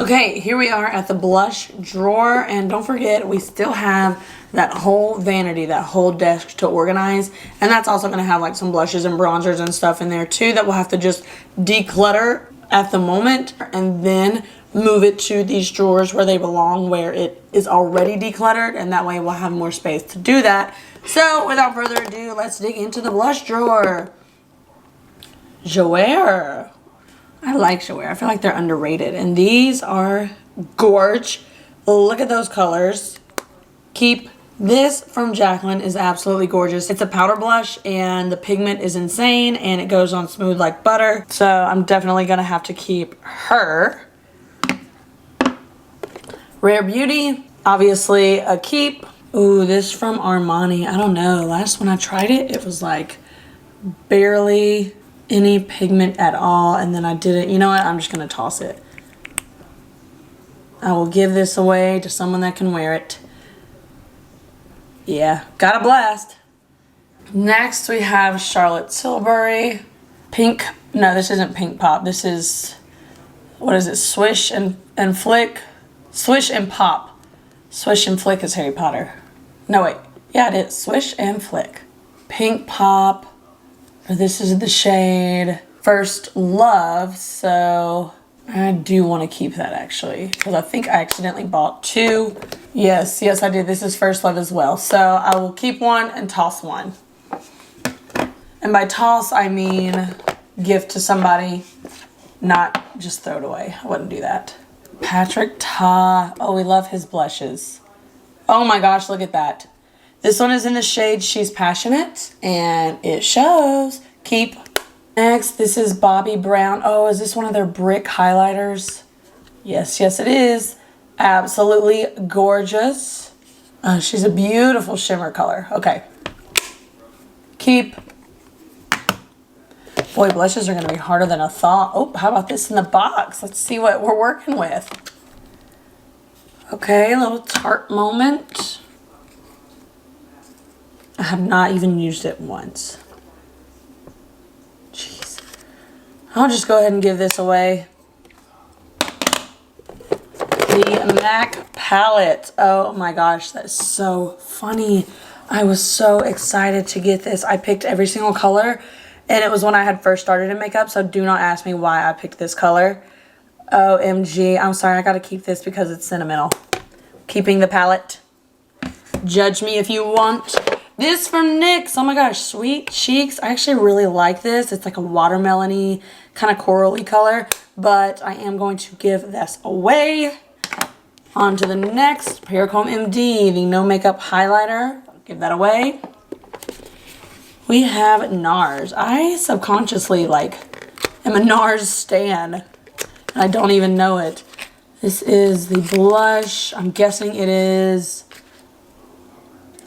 Okay, here we are at the blush drawer, and don't forget we still have that whole vanity, that whole desk to organize, and that's also going to have like some blushes and bronzers and stuff in there too that we'll have to just declutter at the moment and then move it to these drawers where they belong, where it is already decluttered, and that way we'll have more space to do that. So without further ado, let's dig into the blush drawer. Jouer. I like Jouer. I feel like they're underrated. And these are gorge. Look at those colors. Keep this from Jaclyn is absolutely gorgeous. It's a powder blush and the pigment is insane and it goes on smooth like butter. So I'm definitely going to have to keep her. Rare Beauty, obviously a keep. Ooh, this from Armani. I don't know. Last when I tried it, it was like barely any pigment at all, and then I didn't. You know what? I'm just gonna toss it. I will give this away to someone that can wear it. Yeah, got a blast. Next we have Charlotte Tilbury pink. No, this isn't Pink Pop. This is, what is it? Swish and Flick. Swish and Pop. Swish and Flick is Harry Potter. No wait, yeah, it is Swish and Flick. Pink Pop. This is the shade First Love, so I do want to keep that actually, because I think I accidentally bought two. Yes, I did. This is First Love as well. So I will keep one and toss one. And by toss, I mean gift to somebody, not just throw it away. I wouldn't do that. Patrick Ta. Oh, we love his blushes. Oh my gosh, look at that. This one is in the shade She's Passionate, and it shows. Keep. Next, this is Bobbi Brown. Oh, is this one of their brick highlighters? Yes, it is. Absolutely gorgeous. She's a beautiful shimmer color. Okay. Keep. Boy, blushes are going to be harder than I thought. Oh, how about this in the box? Let's see what we're working with. Okay, a little Tarte moment. I have not even used it once. Jeez. I'll just go ahead and give this away. The MAC palette. Oh my gosh, that is so funny. I was so excited to get this. I picked every single color, and it was when I had first started in makeup, so do not ask me why I picked this color. OMG. I'm sorry, I gotta keep this because it's sentimental. Keeping the palette. Judge me if you want. This from NYX. Oh my gosh, Sweet Cheeks. I actually really like this. It's like a watermelon-y, kind of corally color, but I am going to give this away. On to the next, Pericone MD, the No Makeup Highlighter. I'll give that away. We have NARS. I subconsciously am a NARS stan, and I don't even know it. This is the blush. I'm guessing it is...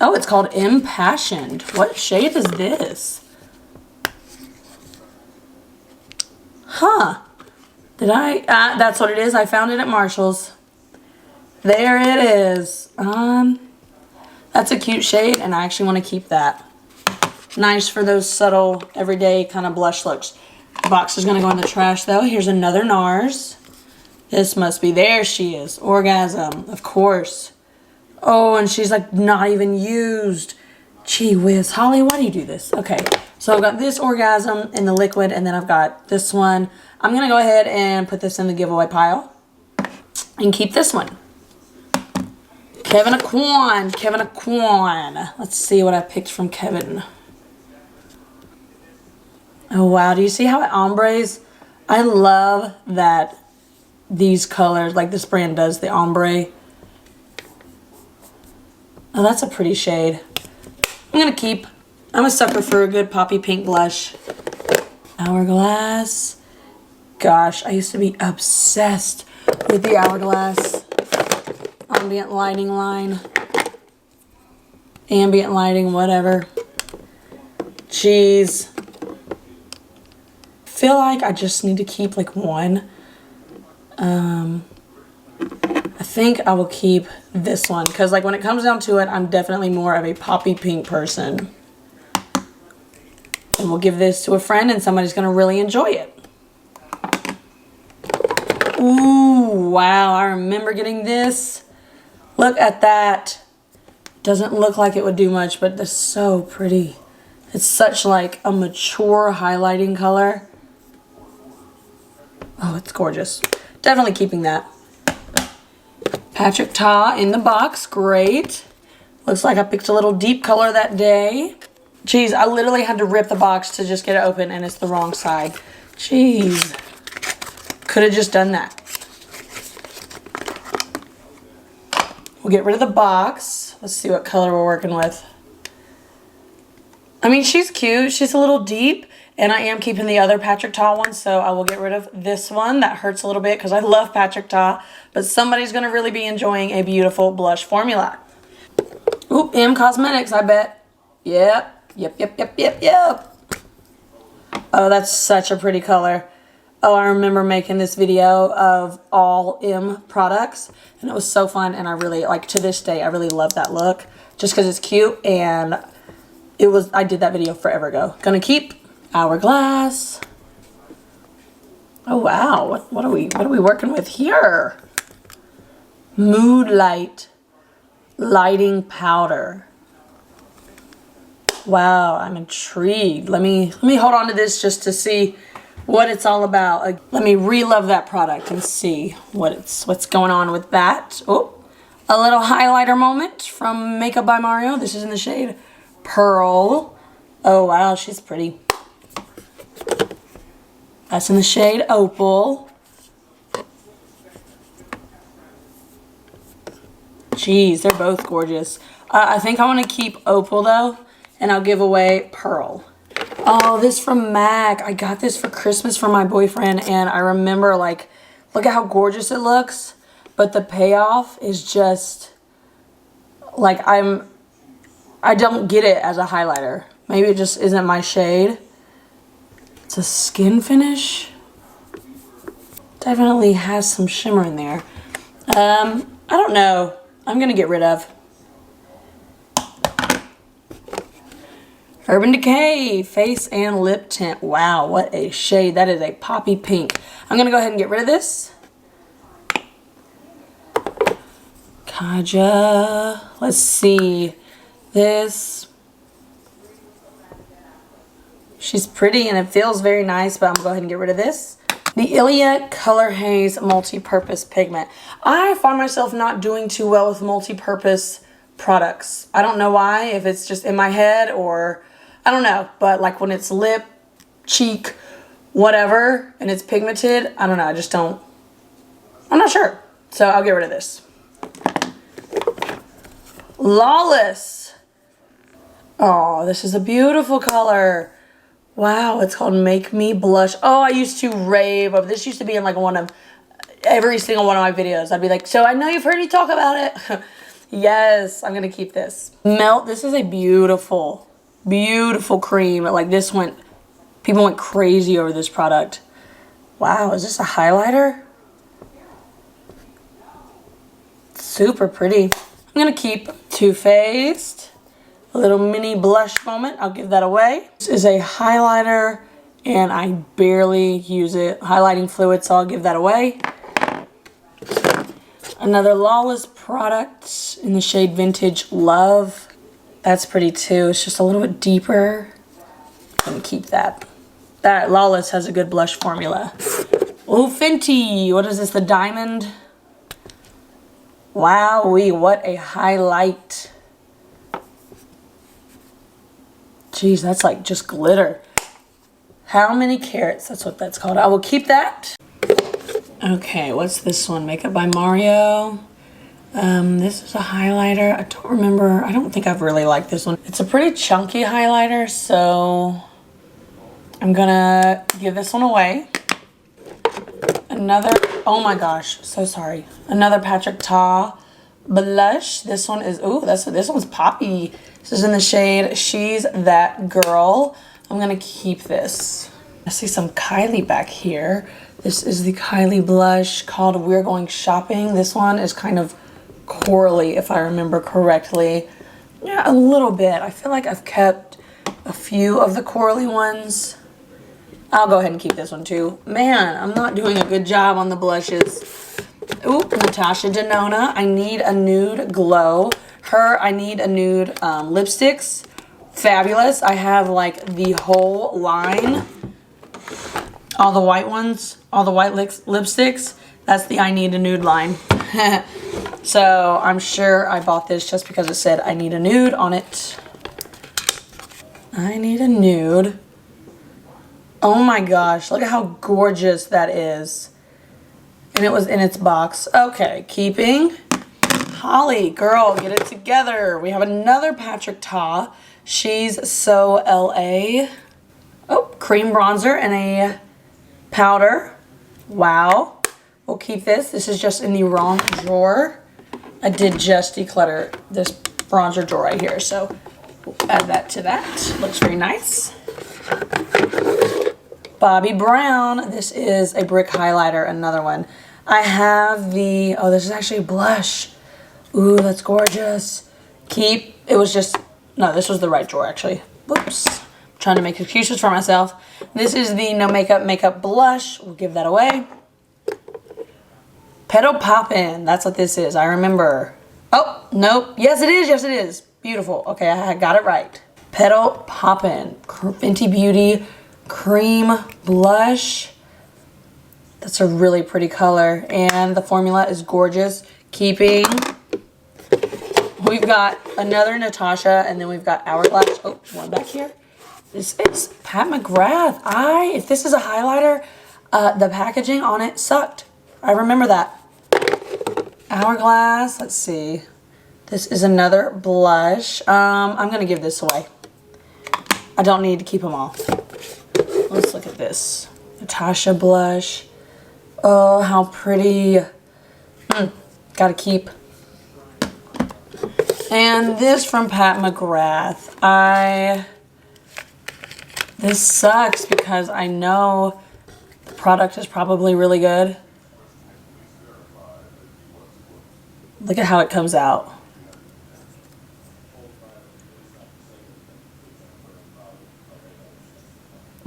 Oh, it's called Impassioned. What shade is this? Huh. Did I? That's what it is. I found it at Marshall's. There it is. That's a cute shade, and I actually want to keep that. Nice for those subtle, everyday kind of blush looks. The box is going to go in the trash, though. Here's another NARS. This must be, there she is. Orgasm, of course. Oh, and she's like not even used. Gee whiz. Holly, why do you do this? Okay, so I've got this Orgasm in the liquid, and then I've got this one. I'm going to go ahead and put this in the giveaway pile and keep this one. Kevin Aquan. Let's see what I picked from Kevin. Oh, wow. Do you see how it ombres? I love that these colors, like this brand does, the ombre. Oh, that's a pretty shade. I'm going to keep. I'm a sucker for a good poppy pink blush. Hourglass. Gosh, I used to be obsessed with the Hourglass ambient lighting line. Ambient lighting, whatever. Jeez. I feel like I just need to keep like one. I think I will keep this one because like when it comes down to it, I'm definitely more of a poppy pink person. And we'll give this to a friend and somebody's going to really enjoy it. Ooh, wow, I remember getting this. Look at that. Doesn't look like it would do much, but it's so pretty. It's such like a mature highlighting color. Oh, it's gorgeous. Definitely keeping that. Patrick Ta in the box, great. Looks like I picked a little deep color that day. Jeez, I literally had to rip the box to just get it open and it's the wrong side. Jeez. Could have just done that. We'll get rid of the box. Let's see what color we're working with. I mean, she's cute. She's a little deep. And I am keeping the other Patrick Ta one, so I will get rid of this one. That hurts a little bit because I love Patrick Ta. But somebody's going to really be enjoying a beautiful blush formula. Oop, M Cosmetics, I bet. Yep. Oh, that's such a pretty color. Oh, I remember making this video of all M products. And it was so fun. And I really, like, to this day, I really love that look. Just because it's cute. And I did that video forever ago. Gonna keep Hourglass. Oh wow, what are we working with here? Mood Light lighting powder. Wow, I'm intrigued. Let me hold on to this just to see what it's all about. Let me re-love that product and see what's going on with that. Oh, a little highlighter moment from Makeup by Mario. This is in the shade Pearl. Oh wow, she's pretty. That's in the shade Opal. Jeez, they're both gorgeous. I think I want to keep Opal though, and I'll give away Pearl. Oh, this from MAC. I got this for Christmas for my boyfriend, and I remember, like, look at how gorgeous it looks, but the payoff is just, like, I don't get it as a highlighter. Maybe it just isn't my shade. It's a skin finish. Definitely has some shimmer in there. I don't know. I'm gonna get rid of. Urban Decay Face and Lip Tint. Wow, what a shade. That is a poppy pink. I'm gonna go ahead and get rid of this. Kaja. Let's see. This. She's pretty and it feels very nice, but I'm gonna go ahead and get rid of this. The Ilia Color Haze Multi-Purpose Pigment. I find myself not doing too well with multi-purpose products. I don't know why, if it's just in my head or, I don't know. But like when it's lip, cheek, whatever, and it's pigmented, I don't know, I just don't, I'm not sure. So I'll get rid of this. Lawless. Oh, this is a beautiful color. Wow, it's called Make Me Blush. Oh, I used to rave of this. Used to be in like every single one of my videos. I'd be like, so I know you've heard me talk about it. Yes, I'm gonna keep this. Melt. This is a beautiful, beautiful cream. Like this people went crazy over this product. Wow, is this a highlighter? Super pretty. I'm gonna keep Too Faced. A little mini blush moment. I'll give that away. This is a highlighter and I barely use it. Highlighting fluid, so I'll give that away. Another Lawless product in the shade Vintage Love. That's pretty too. It's just a little bit deeper. I'm gonna keep that. That Lawless has a good blush formula. Oh, Fenty. What is this? The Diamond. Wowee, what a highlight. Jeez, that's like just glitter. How many carats? That's what that's called. I will keep that. Okay, what's this one? Makeup by Mario. This is a highlighter. I don't remember. I don't think I've really liked this one. It's a pretty chunky highlighter, so I'm gonna give this one away. Another, oh my gosh, so sorry. Another Patrick Ta blush. This one is, ooh, this one's poppy. This is in the shade She's That Girl. I'm gonna keep this. I see some Kylie back here. This is the Kylie blush called We're Going Shopping. This one is kind of corally, if I remember correctly. Yeah, a little bit. I feel like I've kept a few of the corally ones. I'll go ahead and keep this one too. Man, I'm not doing a good job on the blushes. Ooh, Natasha Denona. I need a nude glow. Her, I need a nude lipsticks. Fabulous. I have like the whole line. All the white ones, all the white lipsticks. That's the I need a nude line. So I'm sure I bought this just because it said I need a nude on it. I need a nude. Oh my gosh, look at how gorgeous that is. And it was in its box. Okay, keeping. Holly, girl, get it together. We have another Patrick Ta. She's so LA. Oh, cream bronzer and a powder. Wow. We'll keep this. This is just in the wrong drawer. I did just declutter this bronzer drawer right here, so we'll add that to that. Looks very nice. Bobbi Brown. This is a brick highlighter, another one. I have the, oh, this is actually a blush. Ooh, that's gorgeous. Keep, it was just, no, this was the right drawer actually. Whoops. I'm trying to make excuses for myself. This is the No Makeup blush. We'll give that away. Petal Poppin', that's what this is. I remember. Oh, nope. Yes, it is. Yes, it is. Beautiful. Okay, I got it right. Petal Poppin', Fenty Beauty cream blush. That's a really pretty color, and the formula is gorgeous. Keeping. We've got another Natasha, and then we've got Hourglass. Oh, one back here. This is Pat McGrath. If this is a highlighter, the packaging on it sucked. I remember that. Hourglass, let's see. This is another blush. I'm gonna give this away. I don't need to keep them all. Let's look at this. Natasha blush. Oh, how pretty. Gotta keep. And this from Pat McGrath. This sucks because I know the product is probably really good. Look at how it comes out.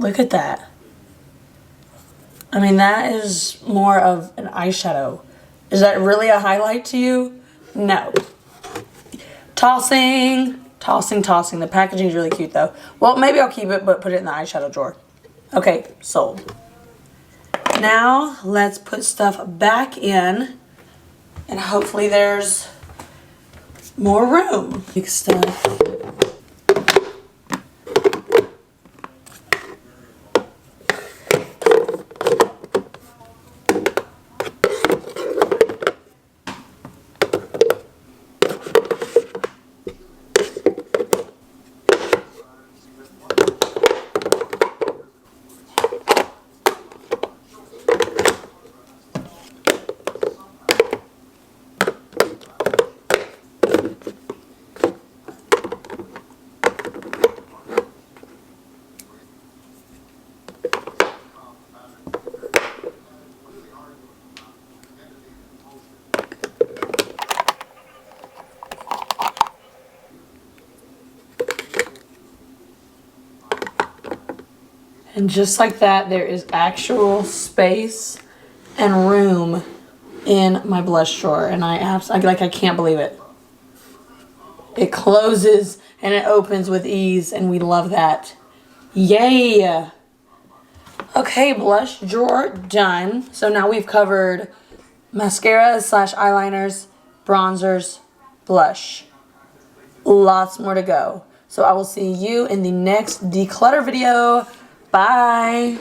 Look at that. I mean, that is more of an eyeshadow. Is that really a highlight to you? No. Tossing. The packaging is really cute though. Well, maybe I'll keep it, but put it in the eyeshadow drawer. Okay, sold. Now, let's put stuff back in. And hopefully there's more room. Big stuff. And just like that, there is actual space and room in my blush drawer. And I can't believe it. It closes and it opens with ease, and we love that. Yay! Okay, blush drawer done. So now we've covered mascara / eyeliners, bronzers, blush. Lots more to go. So I will see you in the next declutter video. Bye.